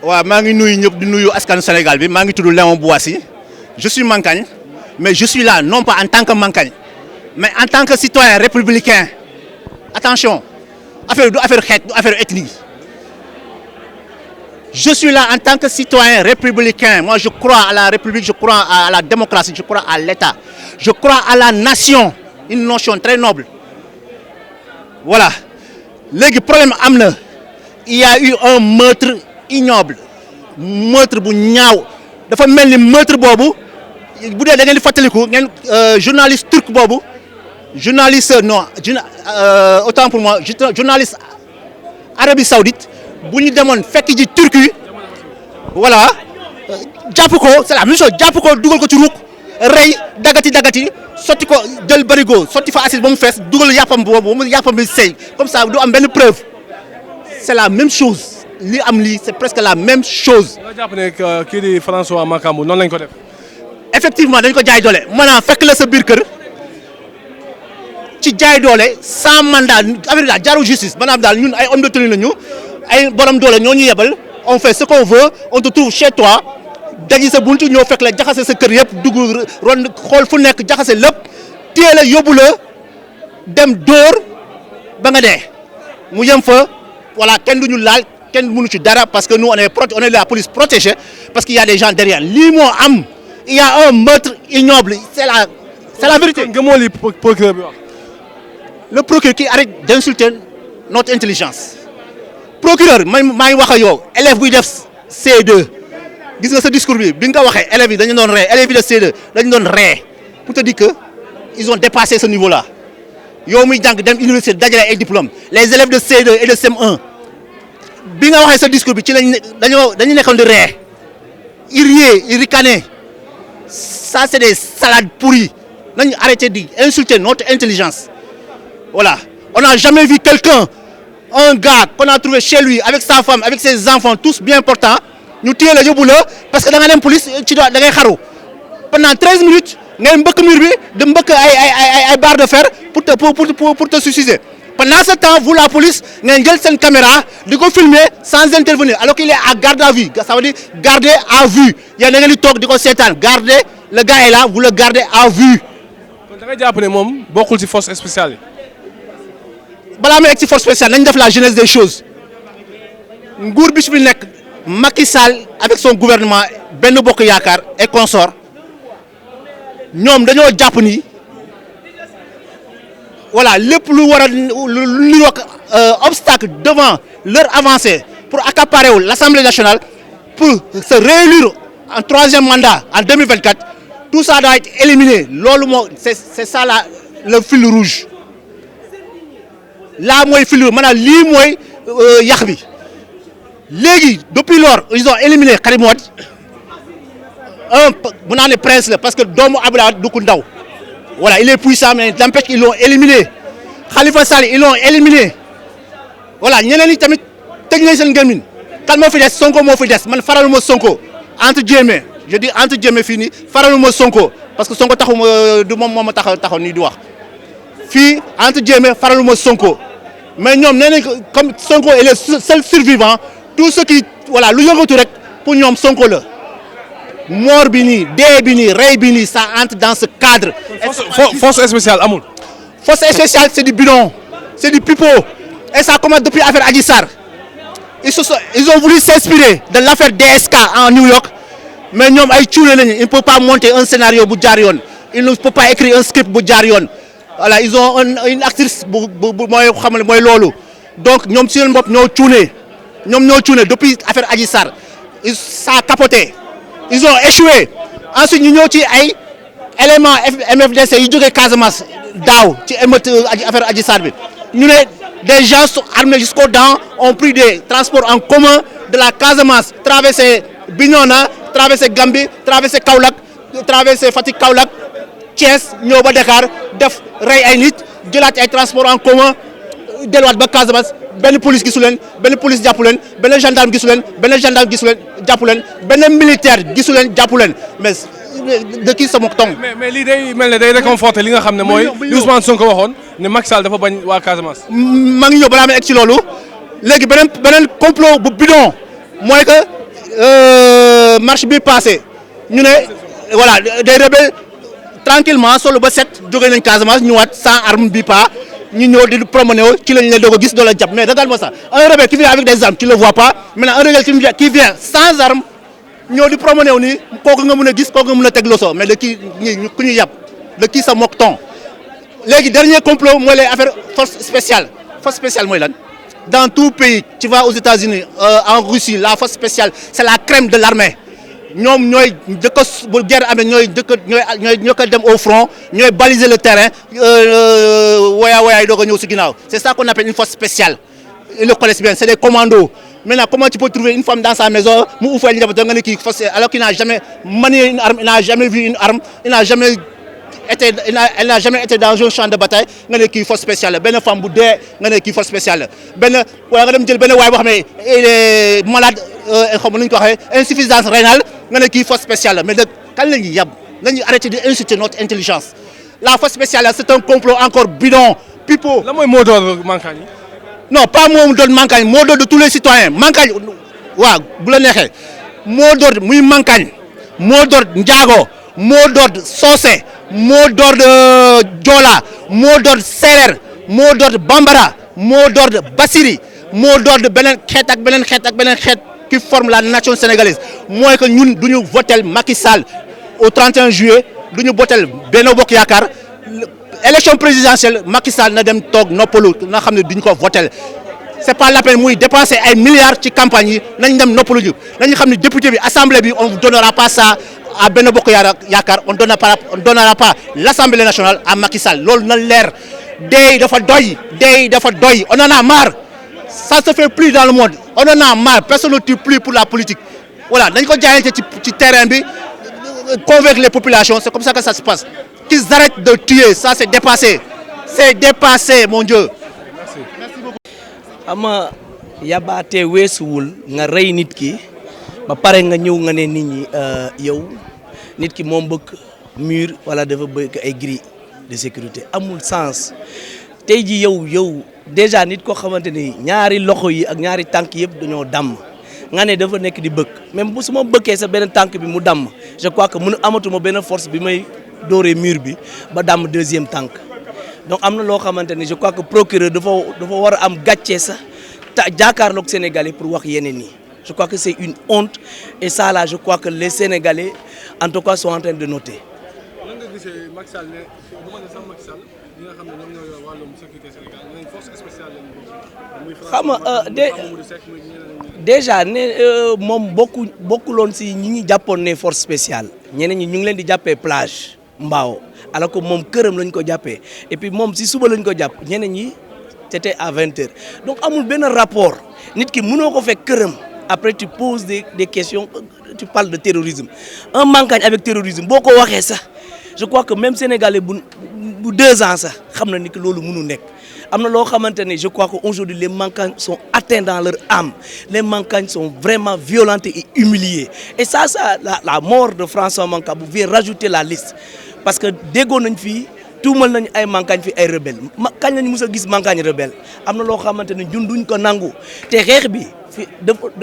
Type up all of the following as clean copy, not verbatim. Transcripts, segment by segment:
waaw maa ngi nuyu ñëpp di nuyu askanu Sénégal bi maa ngi tudd Léon Bouassi je suis Mankagne mais je suis là non pas en tant que Mankagne mais en tant que citoyen républicain attention affaire du affaire xeet du affaire ethnie je suis là en tant que citoyen républicain moi je crois à la République je crois à la démocratie je crois à l'État je crois à la nation une notion très noble voilà léegi problème am na il y a eu un meurtre ignoble meurtre bu ñaaw dafa mel ni meurtre boobu bu dee da ngeen di fàttaliku ngeen journaliste turc boobu journaliste non autant pour moi journaliste Arabie Saoudite bu ñu demoon fekk ji Turquie voilà jàpp ko c'est la même chose jàpp ko dugal ko ci ruuk rey dagati sotti ko jël barigo sotti fa acide ba mu fees dugal yàppam boobu ba mu yàppam bi sey comme ça du am benn preuve c'est la même chose li am lii c'est presque la même chose. nga jàpp ne kii di François Mancabou noonu lañ ko def. effectivement dañ ko jaay doole maanaam fekk la sa biir kër ci jaay doole sans mandat affaire bi daal jaarul justice maanaam daal ñun ay homme de tenue la ñu ay borom doole ñoo ñu yebal on fait ce qu'on veut on te trouve chez toi daji sa buntu ñoo fekk la jaxase sa kër yëpp dugg ron xool fu nekk jaxase lépp téye la yóbbu la dem dóor ba nga dee mu yem fa voilà kenn du ñu laal. kenn mënu ci dara parce que nous on est la police protégée parce qu'il y a des gens derrière lii moo am il y a un meurtre ignoble c'est la vérité. nga moo li procureur bi wax. le procureur qui arrête d'insulter notre intelligence procureur maa ngi wax ak yow élève buy def C2 gis nga sa discours bi nga ko waxee élèves yi dañu doon ree élèves yi de C2 dañu doon ree pour te dire que ils ont dépassé ce niveau là yow muy jàng dem université dajale ay diplômes les élèves de C2 et de CM1. bi nga waxee sa discours bi ci lañ dañu nekkoon di ree il riait il ricanait ça c'est des salades pourries nañu arrêter di insulter notre intelligence voilà on n'a jamais vu quelqu'un un gars qu'on a trouvé chez lui avec sa femme avec ses enfants tous bien portants ñu téye la yóbbu la parce que da nga dem police ci da ngay xaru pendant 13 minutes ngay mbëkk mur bi de mbëkk ay barre de fer pour te suicider. Pendant ce temps, vous, la police, vous avez une caméra, vous filmer sans intervenir, alors qu'il est à garde à vue. Ça veut dire garder à vue. Il y a des gens qui sont garder, le gars est là, vous le gardez à vue. Vous avez dit que beaucoup de forces spéciales. Si force spéciale, nous avons la genèse des choses. Macky Sall, avec son gouvernement, Benno Bokk Yaakaar et consorts, nous avons dit voilà lépp lu war a lu obstacle devant leur avancée pour accaparer l'Assemblée nationale pour se réélire en troisième mandat en 2024 tout ça doit être éliminé loolu moo c'est ça là le fil rouge là mooy fil rouge maanaam lii mooy yàq bi léegi depuis lors ils ont éliminé Karim Wade bu naa ne prince la parce que doomu Abdoulaye Wade du ku ndaw. Voilà, il est puissant, mais n'empêche qu'ils l'ont éliminé. Khalifa Sall, ils l'ont éliminé. Voilà, ñeneen ñi tamit tëj nañ seen gémmiñ kan moo fi des Sonko moo fi des man faraluma Sonko entre guillemets je dis entre guillemets fii nii faraluma Sonko parce que Sonko taxuma du moom moo ma taxaw nii di wax fii entre guillemets faraluma Sonko mais ñoom nee nañ comme Sonko est le seul survivant tout ce qui voilà lu yëngatu rek pour ñoom Sonko la. mort bi nii dee bi nii rey bi nii ça entre dans ce cadre. force spéciale amul. force spéciale c'est du bidon c'est du pipeau et ça commence depuis affaire Adji Sarr ils ont voulu s'inspirer de l'affaire DSK en New York mais ñoom ay cuune lañu il ne peut pas monter un scénario bu jaar yoon il ne peut pas écrire un script bu jaar yoon voilà ils ont une actrice bu mooy xam ne mooy loolu donc ñoom si leen bopp ñoo cuune depuis affaire Adji Sarr ça a capoté. Ils ont échoué ensuite ñu ñëw ci ay éléments MFDC yu jógee Casamance daaw ci émeute affaire Adji Sarr bi ñu ne des gens armés jusqu'aux dents ont pris des transports en commun de la Casamance traversé Bignona traversé Gambie traversé Kaolack traversé Fatick Kaolack Thiès ñëw ba Dakar def rey ay nit jëlaat ay transports en commun delluwaat ba Casamance benn police gisu leen benn police jàppu leen benn gendarme gisu leen benn gendarme gisu leen jàppu leen benn militaire gisu leen jàppu leen mais de qui sama tong. mais lii day mel ne day réconforter li nga xam ne mooy. li Ousmane Sonko waxoon ne Macky Sall dafa bañ waa Casamance. maa ngi ñëw balaa may egg ci loolu léegi beneen complot bu bidon mooy que marche bi passé ñu ne voilà des rebelles tranquillement solo ba set jóge nañ Casamance ñëwaat sans arme bi pas ñu ñëw di promener wu ci lañ leen doog a gis doo la jàpp mais regarde-moi ça un rebelle qui vient avec des armes tu le vois pas maintenant un rebelle qui vient sans arme ñëw di promener wu nii kooku nga mën a gis kooku nga mën a teg loso mais de kii ñi ku ñu yàpp de kii sa moque-t-on léegi dernier complot mooy les affaires force spéciale mooy lan dans tout pays tu vas aux États-Unis en Russie la force spéciale c'est la crème de l'armée ñoom ñooy njëkk a bu guerre amee ñooy njëkk a dem au front ñooy baliser le terrain woyaay doog a ñëw si ginnaaw c'est ça qu'on appelle une force spéciale ils le connaissent bien c'est des commandos maintenant comment tu peux trouver une femme dans sa maison mu uufal njaboot nga ne kii force alors qu'il n'a jamais manié une arme il n'a jamais vu une arme il n'a jamais été dans un champ de bataille nga ne kii force spéciale la benn femme bu dee nga ne kii force spéciale la benn wala nga dem jël benn waay boo xam ne il est malade xam nañu ko waxee insuffisance rénale nga ne kii force spéciale la mais de kan la ñuy yab nañu arrêter de insulter notre intelligence la force spéciale là c'est un complot encore bidon pipeau. lan mooy mot d'ordre Mankagne yi. non pas mot d'ordre Mankagne mot d'ordre de tous les citoyens Mankagne waaw bu la neexee mot d'ordre muy Mankagne mot d'ordre Ndiago mot d'ordre Socé mot d'ordre Joola mot d'ordre Seereer mot d'ordre Bambara mot d'ordre Bassiri mot d'ordre beneen xeet ak beneen xeet ak beneen xeet qui forme la nation sénégalaise mooy que ñun du ñu votel Macky Sall au 31 juillet du ñu votel Benno Bokk Yaakaar élection présidentielle Macky Sall na dem toog noppalu na xam ne duñu ko votel c'est pas la peine muy dépenser ay milliards ci campagne yi nañ dem noppalu ñu nañu xam ne député bi assemblée bi on donnera pas ça à Benno Bokk Yaakaar on donnera pas l'Assemblée nationale à Macky Sall loolu na leer dee dafa doy on en a marre ça se fait plus dans le monde on en a marre personne ne tue plus pour la politique voilà nañ ko jaayante ci terrain bi convaincre les populations c'est comme ça que ça se passe qu'ils arrêtent de tuer ça c'est dépassé mon Dieu. Merci beaucoup. ama yabaatee weesuwul nga rey nit ki ba pare nga ñëw nga ne nit ñi yow nit ki moom bëgg mur wala dafa bëgg ay grilles de sécurité amul sens tey ji yow déjà nit koo xamante ni ñaari loxo yi ak ñaari tànk yëpp dañoo damm nga ne dafa nekk di bëgg même bu su ma bëggee sa benn tànk bi mu damm je crois que mënu amatuma benn force bi may dooree mur bi ba damm deuxième tànk donc am na loo xamante ni je crois que procureur dafa war a am gàccee sax te jàkkaarloog Sénégalais pour wax yeneen yi je crois que c'est une honte et ça là je crois que les Sénégalais en tout cas sont en train de noter. lan nga gisee Macky Sall ne bu ma ne sax Macky Sall ñi nga xam ne ñoom ñoo yor wàllum sécurité Sénégal nañ force spéciale lañ xam nga déjà ne moom bokkuloon si ñi ñi jàppoon ne force spéciale ñeneen ñi ñu ngi leen di jàppee plage Mbao alors que moom këram lañ ko jàppee et puis moom si suba lañ ko jàpp ñeneen ñi c'était à 20h donc amul benn rapport nit ki mënoo ko fekk këram après tu poses des questions tu parles de terrorisme un Mankagne avec terrorisme boo ko waxee sax je crois que même Sénégalais bu 2 ans sax xam na ni que loolu mënu nekk am na loo xamante ne je crois que aujourd'hui les Mankagnes sont atteints dans leur âme les Mankagnes sont vraiment violentés et humiliés et ça la mort de François Mancabou vient rajouter la liste parce que déggoon nañ fii tuumal nañ ay Mankagne fi ay rebelle kañ lañ mës a gis Mankagne rebelle am na loo xamante ne ñun duñ ko nangu te xeex bi fi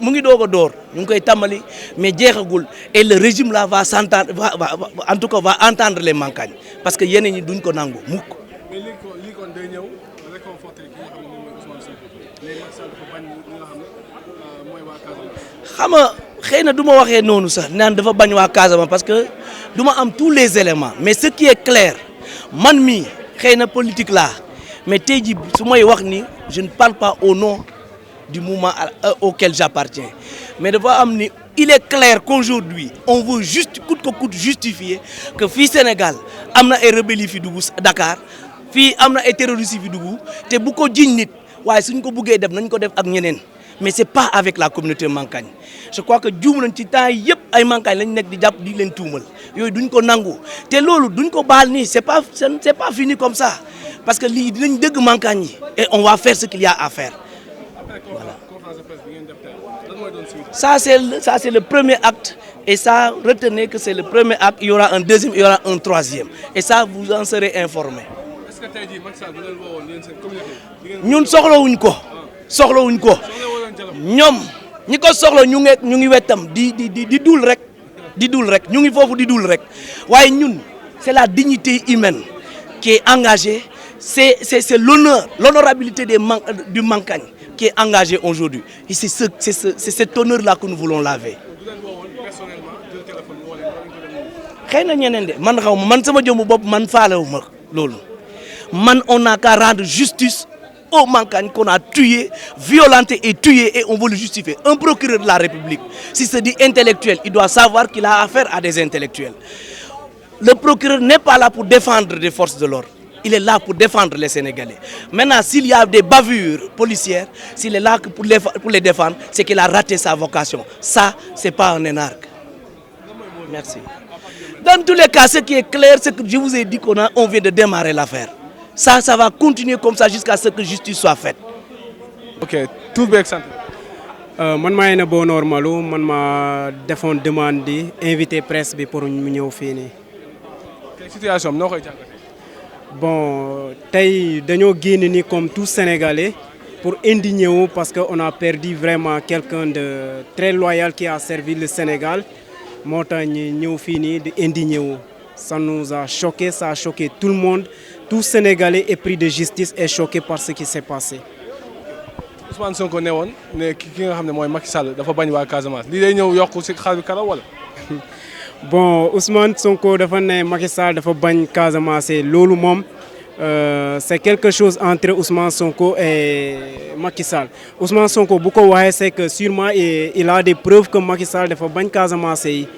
mu ngi doog a door ñu ngi koy tàmbali mais jeexagul et le régime là va s'entendre en tout cas va entendre les Mankagnes parce que yeneen ñi duñ ko nangu mukk. mais lii kon day ñëw réconforter ki nga xam ne moom mooy Ousmane Sonko mais Macky Sall dafa bañ li nga xam ne mooy waa Casamance. xam nga xëy na du ma waxee noonu sax naan dafa bañ waa Casamance parce que du ma am tous les éléments mais ce qui est clair man mi xëy na politique laa mais tey jii su may wax ni je ne parle pas au nom du mouvement auquel j'appartiens mais dafa am ni il est clair qu'aujourd'hui on veut juste coûte que coûte justifier que fii Sénégal am na ay rebelles fi dugg Dakar fii am na ay terroristes fi dugg te bu ko jiñ nit waaye suñ ko buggee def nañ ko def ak ñeneen mais c'est pas avec la communauté Mankagne je crois que juum nañ ci temps yëpp ay Mankagne lañ nekk di jàpp di leen tuumal yooyu duñ ko nangu te loolu duñ ko baal nii c'est pas fini comme ça parce que lii dinañ dëgg Mankagne yi et on va faire ce qu'il y a à faire. Voilà. Ça c'est le premier acte et ça retenez que c'est le premier acte, il y aura un deuxième, il y aura un troisième et ça vous en serez informés. Est-ce que tey jii Macky Sall bu leen woowoon yéen seen communauté ñun soxlawuñ ko ñoom ñi ko soxla ñu ngi wetam di dul rek ñu ngi foofu di dul rek waaye ñun c'est la dignité humaine qui est engagée c'est l'honorabilité du Mankagne qui est engagée aujourd'hui et c'est cet honneur-là que nous voulons laver. xëy na ñeneen de man xaw ma man sama jëmmu bopp man faalewu ma loolu man on n'a qu'à rendre justice au Mankagne qu'on a tué, violenté et tué et on veut le justifier. Un procureur de la République, si se dit intellectuel, il doit savoir qu'il a affaire à des intellectuels. Le procureur n'est pas là pour défendre les forces de l'ordre. Il est là pour défendre les Sénégalais. Maintenant, s'il y a des bavures policières, s'il est là pour les défendre, c'est qu'il a raté sa vocation. Ça, ce n'est pas un énarque. Merci. Dans tous les cas, ce qui est clair, c'est que je vous ai dit qu'on vient de démarrer l'affaire. Ça va continuer comme ça jusqu'à ce que justice soit faite. Ok, tout bien sant. Man maa ngi ne boo normalu man ma defoon demande di invité presse bi pour mu ñëw fii nii. Situation bi noo koy jàngatee. Bon tey dañoo génn ni comme tout Sénégalais pour indigner wu parce que on a perdu vraiment quelqu'un de très loyal qui a servi le Sénégal moo tax ñu ñëw fii nii di indigner wu. Ça nous a choqué, ça a choqué tout le monde. Tout Sénégalais épris de justice est choqué par ce qui s'est passé. Ousmane Sonko ne woon ne ki nga xam ne mooy Macky Sall dafa bañ waa Casamance lii day ñëw yokk ci xar bi karaw wala. Bon Ousmane Sonko dafa ne Macky Sall dafa bañ Casamance loolu moom c'est quelque chose entre Ousmane Sonko et Macky Sall. Ousmane Sonko bu ko waxee c'est que sûrement il a des preuves que Macky Sall dafa bañ Casamance yi.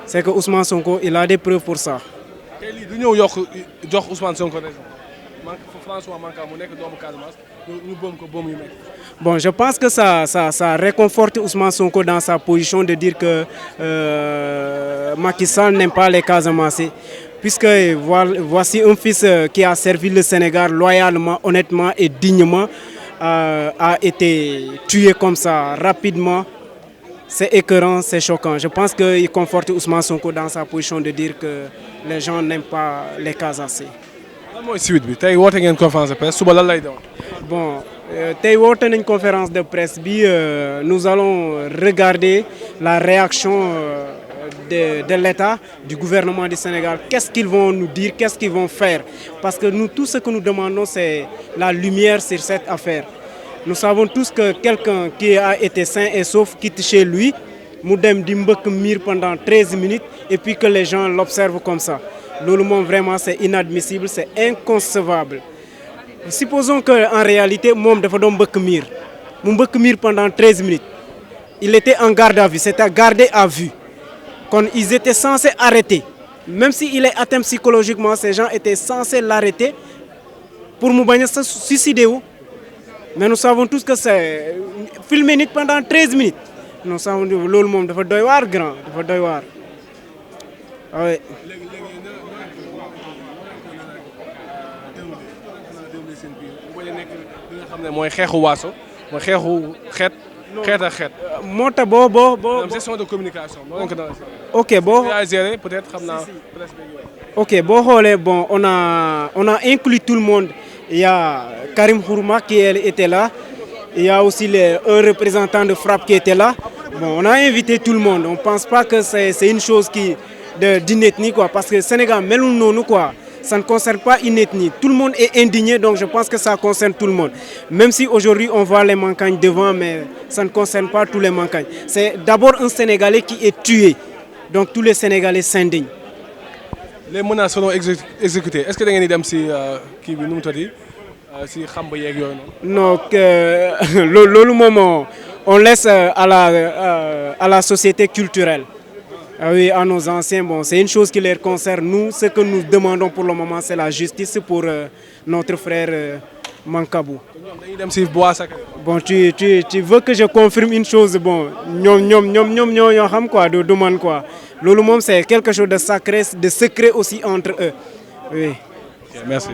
C'est que Ousmane Sonko il a des preuves pour ça. tey lii du ñëw yokk jox Ousmane Sonko raison François Mancabou mu nekk doomu Casamance ñu boom ko boom yu nekk. Bon, je pense que ça réconforte Ousmane Sonko dans sa position de dire que Macky Sall n'aime pas les Casamancés. Puisque voici un fils qui a servi le Sénégal loyalement, honnêtement et dignement, a été tué comme ça rapidement. C'est écœurant, c'est choquant. Je pense qu'il conforte Ousmane Sonko dans sa position de dire que les gens n'aiment pas les Casamançais. lan mooy suite bi tey woote ngeen conférence de presse suba lan lay doon. Bon tey woote nañ conférence de presse bi nous allons regarder la réaction de l'État, du gouvernement du Sénégal. Qu'est-ce qu'ils vont nous dire, qu'est-ce qu'ils vont faire? Parce que nous, tout ce que nous demandons, c'est la lumière sur cette affaire. Nous savons tous que quelqu'un qui a été sain et sauf quitte chez lui, mu dem di mbëkk miir pendant 13 minutes et puis que les gens l'observent comme ça. Loolu moom vraiment c'est inadmissible, c'est inconcevable. Supposons qu'en réalité moom dafa doon mbëkk miir mu mbëkk miir pendant 13 minutes. Il était en garde à vue, c'était gardé à vue. Quand ils étaient censés arrêter, même s'il est atteint psychologiquement, ces gens étaient censés l'arrêter pour mu bañ a se suicider wu. Mais nous savons tous que c'est filmer nit pendant 13 minutes. Nous savons loolu moom dafa doy waar grand dafa doy waar. Oui. mooy xeexu waaso mooy xeexu xeet ak xeet. moo tax boo gestion de communication. ok boo peut-être xam naa. ok boo xoolee bon on a inclus tout le monde. Il y a Karim Xhurma qui était là. Il y a aussi un représentant de FRAPP qui était là. Bon, on a invité tout le monde. On ne pense pas que c'est une chose d'une ethnie, quoi. Parce que le Sénégal, melul noonu, quoi. Ça ne concerne pas une ethnie. Tout le monde est indigné, donc je pense que ça concerne tout le monde. Même si aujourd'hui on voit les Mancagnes devant, mais ça ne concerne pas tous les Mancagnes. C'est d'abord un Sénégalais qui est tué. Donc tous les Sénégalais s'indignent. Les menaces seront exécutées. Est-ce que vous allez dem si kii bi nu mu tudd si xamba yeeg yooyu noonu. Non, loolu moom on laisse à la société culturelle. Ah oui, à nos anciens, bon, c'est une chose qui les concerne. Nous, ce que nous demandons pour le moment, c'est la justice pour notre frère Mancabou. Bon, tu veux que je confirme une chose, bon, ñoo xam quoi, de demande quoi. Loolu moom c'est quelque chose de sacré, de secret aussi entre eux. Oui. Okay, merci.